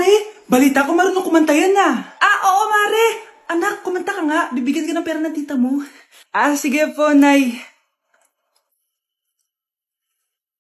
Mare, balita ko marunong kumanta yan oo, Mare. Anak, kumanta ka nga. Bibigyan ka ng pera ng tita mo. Sige po, Nay.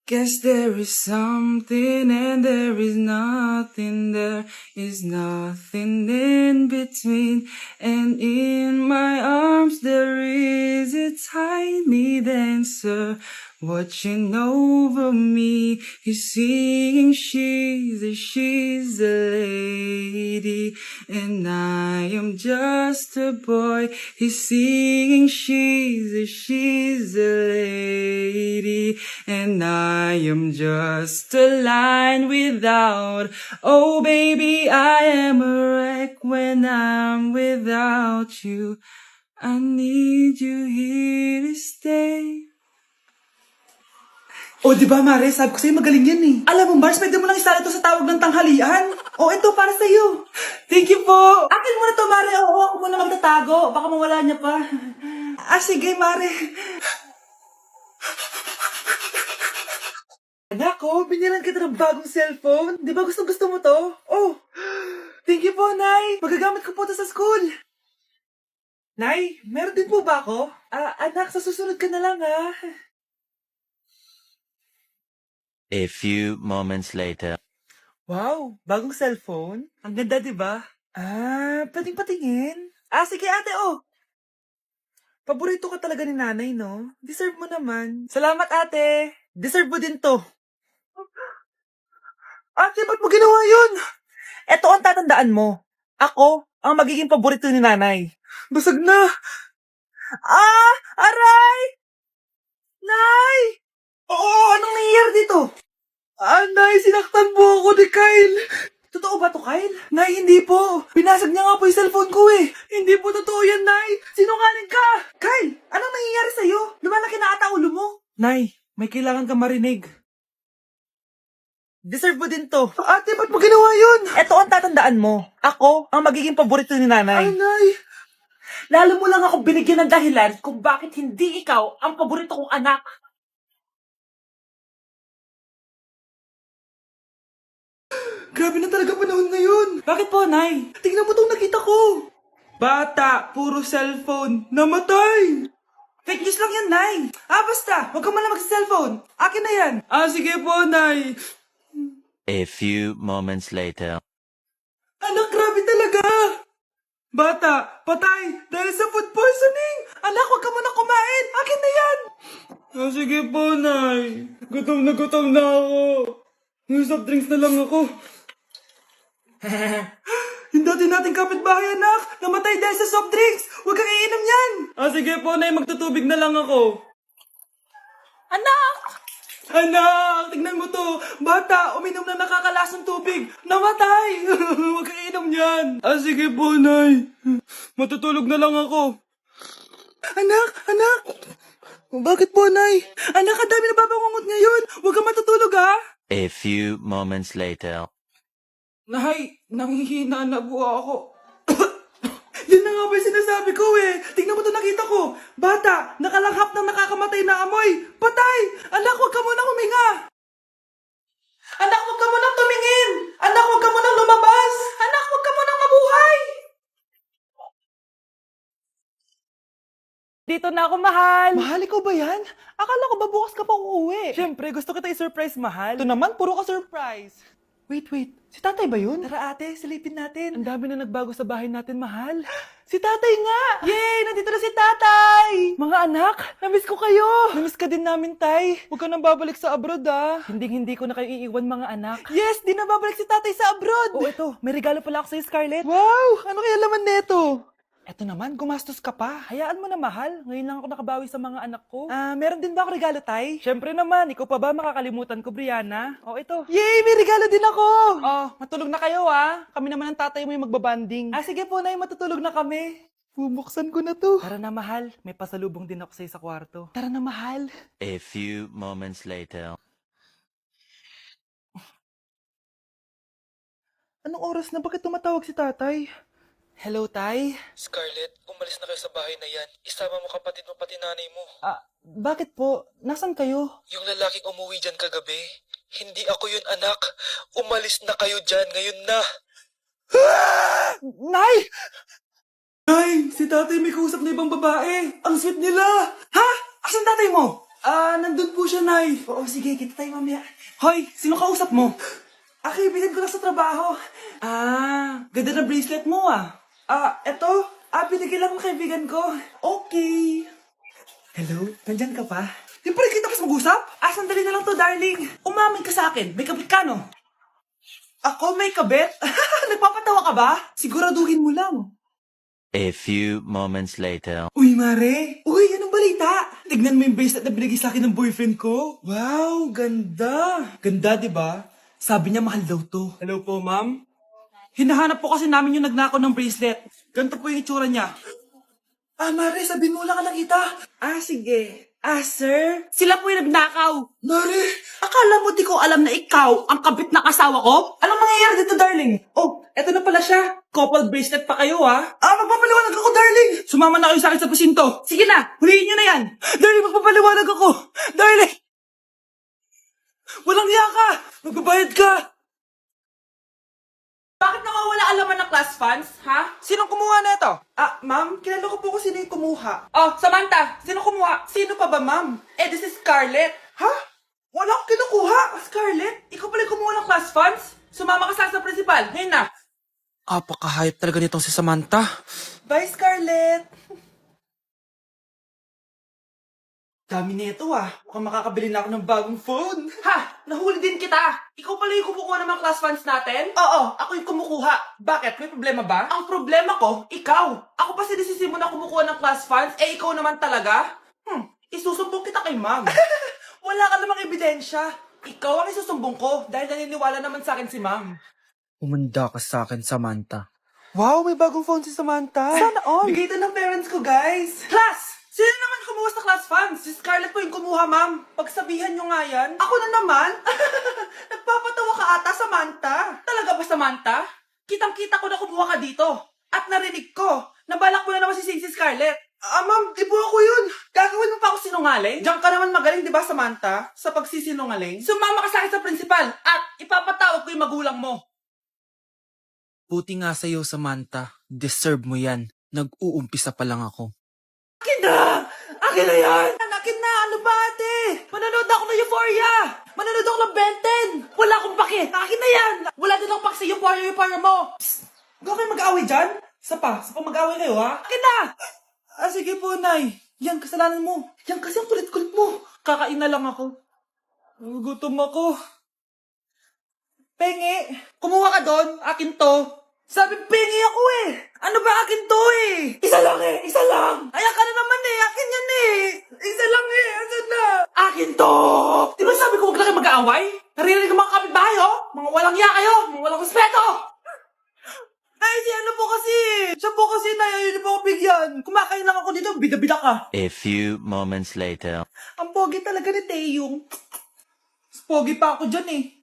Guess there is something and there is nothing. There is nothing in between. And in my arms there is a tiny dancer watching over me. He's singing, she's a lady, and I am just a boy. He's singing, she's a lady, and I am just a line without. Oh baby, I am a wreck when I'm without you. I need you here to stay. Di ba, Mare? Sabi ko sa'yo, magaling yan eh. Alam mo, Mars, pwede mo lang isala ito sa tawag ng tanghalian. Ito, para sa'yo. Thank you po. Akin mo na to, Mare. Ako muna magtatago. Baka mawala niya pa. Sige, Mare. Anak, binilan kita ng bagong cellphone. Di ba gusto mo to? Thank you po, Nay. Magagamit ko po to sa school. Nay, meron din po ba ako? Anak, sa susunod ka na lang, A few moments later. Wow, bagong cellphone? Ang ganda, di ba? Pwedeng patingin? Sige ate, Paborito ka talaga ni nanay, no? Deserve mo naman. Salamat, ate. Deserve mo din to. Ate, ba't mo ginawa yun? Ito ang tatandaan mo. Ako ang magiging paborito ni nanay. Basag na. Aray! Nay! Anong nangyayari dito? Nay, sinaktan po ako ni Kyle. Totoo ba to, Kyle? Nay, hindi po. Pinasag niya nga po yung cellphone ko eh. Hindi po totoo yan, Nay. Sinungaling ka. Kyle, anong nangyayari sa'yo? Lumalaki na ata ulo mo. Nay, may kailangan kang marinig. Deserve mo din to. Ate, ba't mo ginawa yun? Ito ang tatandaan mo. Ako ang magiging paborito ni nanay. Nay. Lalo mo lang ako binigyan ng dahilan kung bakit hindi ikaw ang paborito kong anak. Grabe na talaga panahon ngayon. Bakit po, Nay? Tingnan mo itong nakita ko. Bata, puro cellphone, namatay. Fake news lang yan, Nay. Basta, huwag ka man lang mag-cellphone. Akin na yan. Sige po, Nay. A few moments later. Anak, grabe talaga. Bata, patay, dahil sa food poisoning. Anak, huwag ka muna kumain. Akin na yan. Sige po, Nay. Gutom na ako. Soft drinks na lang ako. Yung dati nating kapitbahay, anak. Namatay dahil sa soft drinks. Huwag kang iinom yan. Sige po, Nay. Magtutubig na lang ako. Anak, tignan mo to. Bata, uminom na nakakalasang tubig. Namatay. Huwag kang iinom yan. Sige po, Nay. Matutulog na lang ako. Anak. Bakit po, Nay? Anak, ang dami na babangungot ngayon. Huwag kang matutulog, A few moments later. Nay, nanghihina na po ako. Yan na nga ba yung sinasabi ko eh. Tingnan mo to, nakita ko. Bata, nakalanghap ng nakakamatay na amoy. Patay! Anak, huwag ka munang huminga. Anak, huwag ka munang tumingin. Anak, huwag ka munang lumabas. Anak, huwag ka munang mabuhay. Dito na ako, mahal. Mahal, ikaw ba yan? Akala ko ba bukas ka pa uuwi? Siyempre, gusto kita i-surprise, mahal. Ito naman, puro ka surprise. Wait. Si tatay ba yun? Tara ate, silipin natin. Ang dami na nagbago sa bahay natin, mahal. Si tatay nga! Yay! Nandito na si tatay! Mga anak, namiss ko kayo! Namiss ka din namin, tay. Huwag ka nang babalik sa abroad, Hindi ko na kayo iiwan, mga anak. Yes! Di na babalik si tatay sa abroad! Ito, may regalo pala ako sa'yo, Scarlett. Wow! Ano kaya laman neto? Eto naman, gumastos ka pa. Hayaan mo na, mahal. Ngayon lang ako nakabawi sa mga anak ko. Meron din ba ako regalo, tay? Siyempre naman, ikaw pa ba makakalimutan ko, Brianna? Ito. Yay! May regalo din ako! Matulog na kayo, Kami naman ang tatay mo yung magbabanding. Sige po, Nay, matutulog na kami. Bubuksan ko na to. Tara na, mahal. May pasalubong din ako sa'yo sa kwarto. Tara na, mahal. A few moments later. Anong oras na? Bakit tumatawag si tatay? Hello, tay? Scarlett, umalis na kayo sa bahay na yan. Isama mo kapatid mo pati nanay mo. Bakit po? Nasaan kayo? Yung lalaking umuwi dyan kagabi, hindi ako yun, anak. Umalis na kayo dyan, ngayon na. Nay! Nay, si tatay may kausap na ibang babae. Ang sweet nila. Ha? Asan tatay mo? Nandun po siya, Nay. Oo, sige, kita tayo mamaya. Hoy, sino kausap mo? Kaibigan ko lang sa trabaho. Ganda na bracelet mo eto. Binigay lang ng kaibigan ko. Okay. Hello? Nandyan ka pa? Di pa rin kita mas mag-usap? Sandali na lang to, darling. Umamin ka sa akin. May kabit ka, no? Ako may kabit? Nagpapatawa ka ba? Siguraduhin mo lang. A few moments later. Uy, Mare! Uy, anong balita? Tignan mo yung bracelet na binigay sa akin ng boyfriend ko. Wow, ganda. Ganda, di ba? Sabi niya mahal daw to. Hello po, ma'am. Hinahanap po kasi namin yung nagnakaw ng bracelet. Ganito po yung itsura niya. Mare, sabihin mo lang ka nakita. Sige. Sir? Sila po yung nagnakaw. Mare! Akala mo di ko alam na ikaw ang kabit na asawa ko? Anong mangyayari dito, darling? Oh, eto na pala siya. Couple bracelet pa kayo, magpapaliwanag ako, darling. Sumama na kayo sa akin sa pasinto. Sige na, huliin nyo na yan. Darling, magpapaliwanag ako. Darling! Walang hiya ka. Magbabayad ka. Bakit nawawala ang laman ng class funds, ha? Sinong kumuha na ito? Ma'am, kilala ko po kung sino yung kumuha. Oh, Samantha, sino kumuha? Sino pa ba, ma'am? This is Scarlett. Ha? Wala akong kinukuha. Scarlett, ikaw pala yung kumuha ng class funds? Sumama ka sa principal. Ngayon na. Apaka-hype talaga nitong si Samantha. Bye, Scarlett. Dami nito Mukhang makakabili na ako ng bagong phone. Ha! Nahuli din kita! Ikaw pala yung kumukuha ng mga class funds natin? Oo, ako yung kumukuha. Bakit? May problema ba? Ang problema ko, ikaw. Ako pa sinisisi mo na kumukuha ng class funds, ikaw naman talaga? Isusumbong kita kay ma'am. Wala ka namang ebidensya. Ikaw ang isusumbong ko dahil naniniwala naman sa akin si ma'am. Umanda ka sa akin, Samantha. Wow, may bagong phone si Samantha. Sana all. Bigay ito ng parents ko, guys. Class! Sino naman kumuha sa class funds? Si Scarlett po yung kumuha, ma'am. Pagsabihan nyo nga yan. Ako na naman? Nagpapatawa ka ata, Samantha. Talaga ba, Samantha? Kitang-kita ko na kumuha ka dito. At narinig ko. Nabalak mo na naman si Scarlett. Ma'am, di po ako yun. Gagawin mo pa ako sinungaling? Diyan ka naman magaling, di ba, Samantha? Sa pagsisinungaling? Sumama ka sa akin sa principal at ipapatawag ko yung magulang mo. Buti nga sa'yo, Samantha. Deserve mo yan. Nag-uumpisa pa lang ako. Akin na! Akin na yan! Akin na! Ano ba, ate? Manonood ako ng Euphoria! Manonood ako ng Ben 10! Wala akong pake! Akin na yan! Wala din akong pake sa Euphoria mo! Psst! Huwag kayo mag-away dyan? Isa pa mag-away kayo, ha? Akin na! Sige po, Nay. Yan, kasalanan mo. Yan kasi ang kulit-kulit mo. Kakain na lang ako. Gutom ako. Pengi! Kumuha ka doon. Akin to. Sabi, pengi ako Ano ba akin to Isa lang Isa lang. Ayan ka na naman Akin yan Isa lang Asan na? Akin to. Di ba sabi ko huwag lang kayo mag-aaway? Narinig ang mga kapitbahay Mga walang iya kayo. Mga walang respeto. Si ano po kasi? Siya po kasi hindi po ako bigyan. Kumakain lang ako dito. Bida-bida ka. A few moments later. Ang pogi talaga ni Taeyong. Pogi pa ako dyan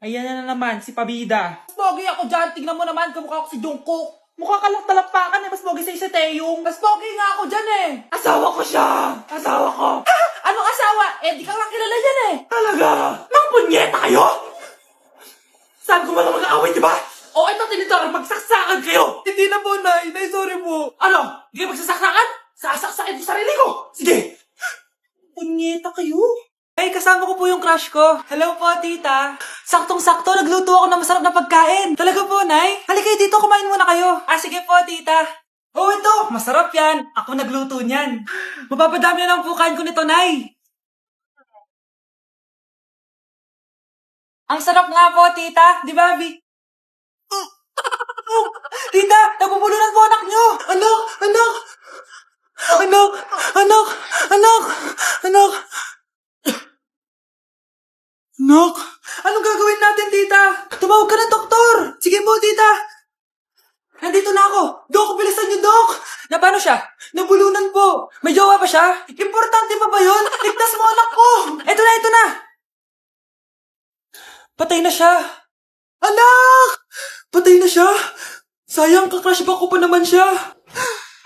Ayan na naman, si Pabida. Mas pogi ako dyan, tignan mo naman, kamukha ako si Jungkook. Mukha ka lang talapakan mas pogi sa'yo si Taeyong. Mas pogi nga ako dyan Asawa ko siya! Asawa ko! Ha? Anong asawa? Di ka lang kilala yan Talaga? Mga punyeta kayo? Saan ko ba na mag-aaway, di ba? Ito tinitor, magsaksakan kayo! Hindi na po, Nay. Nay, sorry po. Ano? Hindi ka magsasaksakan? Sasaksakin yung sarili ko! Sige! Punyeta kayo? Kasama ko po yung crush ko. Hello po, tita. Saktong-sakto, nagluto ako ng masarap na pagkain. Talaga po, Nay? Halika dito, kumain muna kayo. Sige po, tita. Ito, masarap yan. Ako nagluto niyan. Mapapadami na lang po kain ko nito, Nay. Ang sarap nga po, tita. Di ba, Abby? Tita, nabubulunan po anak nyo. Anak! Nak, anong gagawin natin, tita? Tumawag ka ng doktor. Sige po, tita. Nandito na ako. Dok, bilisan niyo, Dok. Na paano siya? Nabulunan po. May jowa pa siya? Importante pa ba yun? Ligtas mo anak ko. Ito na. Patay na siya. Anak! Patay na siya? Sayang, ka-crushback ko pa naman siya.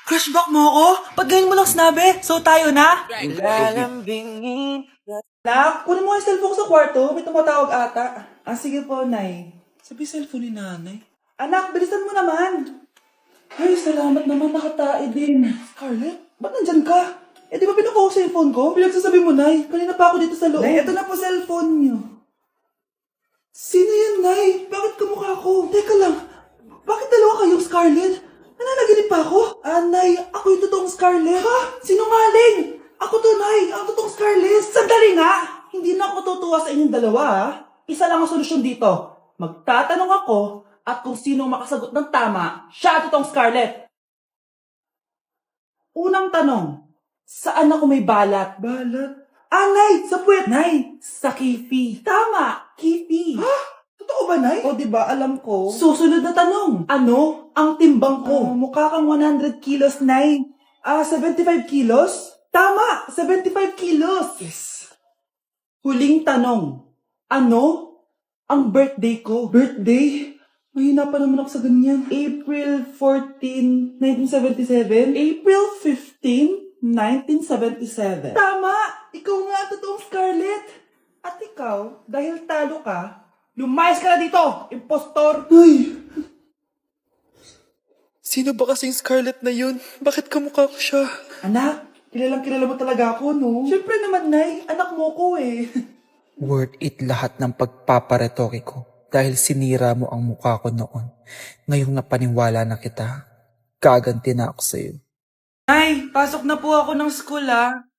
Crushback mo ako? Pag ganyan mo lang sinabi, so tayo na? Lalambingin. Nak, kunin mo yung cellphone ko sa kwarto. May tumatawag ata. Sige po, Nay. Sabi cellphone ni nanay. Anak, bilisan mo naman. Ay, salamat naman, nakatae din. Scarlett, ba't nandyan ka? Eh, di ba pinukuha ko sa phone ko? Pinagsasabi mo, Nay. Kanina pa ako dito sa loob. Nay, ito na po cellphone niyo. Sino yan, Nay? Bakit kamukha ko? Teka lang, bakit dalawa kayong Scarlett? Nananaginip pa ako? Nay, ako yung totoong Scarlett. Ha? Sinungaling! Ako to, Nay. Ang totoong Scarlett. Sandali nga! Hindi na ako tutuwa sa inyong dalawa, ha? Isa lang ang solusyon dito. Magtatanong ako at kung sino ang makasagot ng tama, siya ang totoong Scarlett. Unang tanong, saan ako may balat? Balat? Nay! Sa puwet! Nay! Sa kifi. Tama! Kifi. Ha? Totoo ba, Nay? O, diba? Alam ko. Susunod na tanong. Ano ang timbang ko? Mukha kang 100 kilos, Nay. 75 kilos? Tama! 75 kilos! Yes. Huling tanong. Ano ang birthday ko? Birthday? Mahina pa naman ako sa ganyan. April 14, 1977? April 15, 1977. Tama! Ikaw nga ang totoong Scarlett. At ikaw, dahil talo ka, lumayas ka na dito, impostor! Ay! Sino ba kasing Scarlett na yun? Bakit kamukha ko siya? Anak, kilalang kilala mo talaga ako, no? Siyempre naman, Nay. Anak mo ko eh. Worth it lahat ng pagpaparetoke ko dahil sinira mo ang mukha ko noon. Ngayong napaniwala na kita, gaganti na ako sa'yo. Nay, pasok na po ako ng school,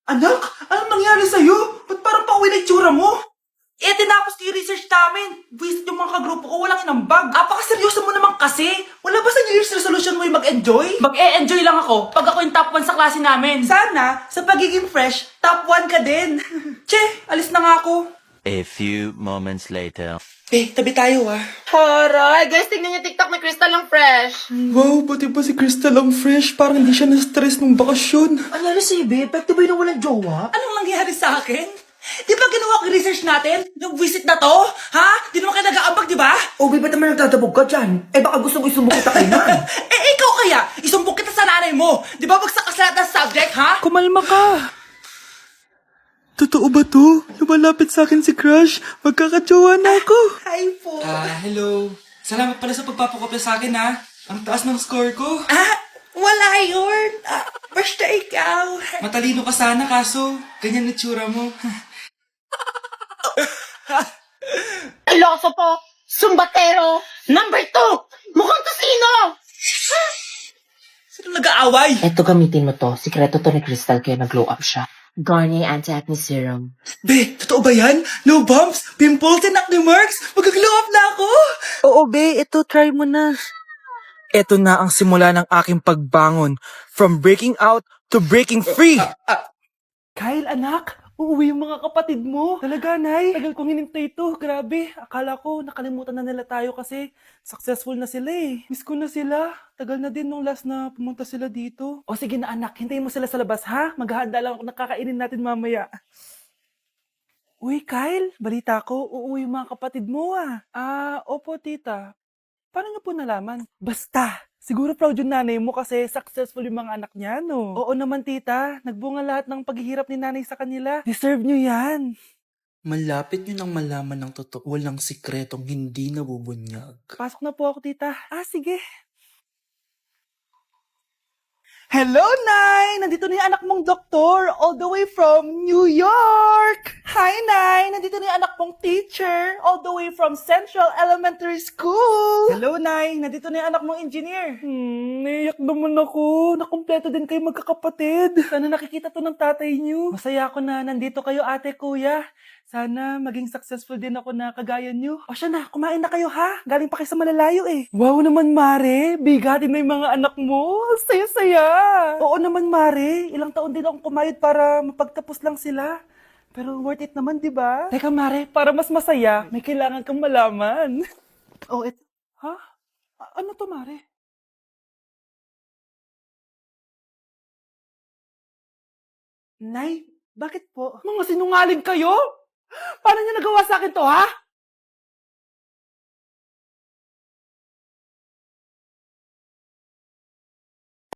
Anak, anong nangyari sa'yo? Ba't parang pauwi na itsura mo? Eh, tinapos ko yung research namin. Visit yung mga kagrupo ko, walang inambag. Apakaseryoso mo naman kasi. Wala ba sa New Year's resolution mo yung mag-enjoy? Mag-e-enjoy lang ako pag ako yung top 1 sa klase namin. Sana, sa pagiging fresh, top 1 ka din. Che, alis na nga ako. A few moments later. Tabi tayo, Haray! Guys, tignan niyo TikTok ni Crystal ang fresh. Wow, pati ba si Crystal ang fresh? Parang hindi siya na-stress nung bakasyon. Ano na si Babe? Pwede ba yung walang jowa? Anong nangyari sa akin? Di ba ginawa ko yung research natin? Yung visit na to? Ha? Di naman kayo nag-aambag, di ba? O, ba't naman nagtatabog ka dyan? Eh, baka gusto mo isumbong kita kay Nan. Ikaw kaya? Isumbok kita sa nanay mo. Di ba bagsak ka sa lahat ng subject, ha? Kumalma ka. Totoo ba to? Lumalapit sa akin si Crush. Magkakatsawa na ako. Hi po. Hello. Salamat pala sa pagpapakopya sa akin, ha? Ang taas ng score ko. Wala yun. Basta ikaw. Matalino ka sana, kaso ganyan na tsura mo. Iloso po! Sumbatero! Number 2! Mukhang kasino! Sino nag-aaway? Eto, gamitin mo to. Sikreto to ni Crystal kaya nag-glow up siya. Garnier Anti-Acne Serum. Be, totoo ba yan? No bumps, pimples, and acne marks? Mag-glow up na ako. Oo, be, ito, try mo na. Ito na ang simula ng aking pagbangon. From breaking out to breaking free. Kyle, anak, uuwi yung mga kapatid mo. Talaga, Nay. Tagal kong hinintay ito. Grabe. Akala ko nakalimutan na nila tayo kasi successful na sila eh. Miss ko na sila. Tagal na din nung last na pumunta sila dito. O sige na, anak. Hintayin mo sila sa labas, ha? Maghahanda lang ako na kakainin natin mamaya. Uy, Kyle. Balita ko, uuwi yung mga kapatid mo, opo, tita. Paano niyo po nalaman? Basta! Siguro proud yung nanay mo kasi successful yung mga anak niya, no? Oo naman, tita. Nagbunga lahat ng paghihirap ni nanay sa kanila. Deserve niyo yan. Malapit nyo nang malaman ng totoo. Walang sikretong hindi nabubunyag. Pasok na po ako, tita. Sige. Hello, Nay! Nandito na yung anak mong doktor, all the way from New York! Hi, Nay! Nandito na yung anak mong teacher, all the way from Central Elementary School! Hello, Nay! Nandito na yung anak mong engineer. Naiyak naman ako. Nakumpleto din kayo magkakapatid. Sana nakikita to ng tatay niyo. Masaya ako na nandito kayo, ate, kuya. Sana maging successful din ako na kagaya nyo. O siya na, kumain na kayo ha? Galing pa kayo sa malalayo eh. Wow naman, Mare. Bigatin na yung mga anak mo. Saya-saya. Oo naman, Mare. Ilang taon din akong kumayod para mapagtapos lang sila. Pero worth it naman, di ba? Teka, Mare, para mas masaya, may kailangan kang malaman. Ha? Ano to, Mare? Nay, bakit po? Mga sinungaling kayo? Paano niyo nagawa sa akin to, ha?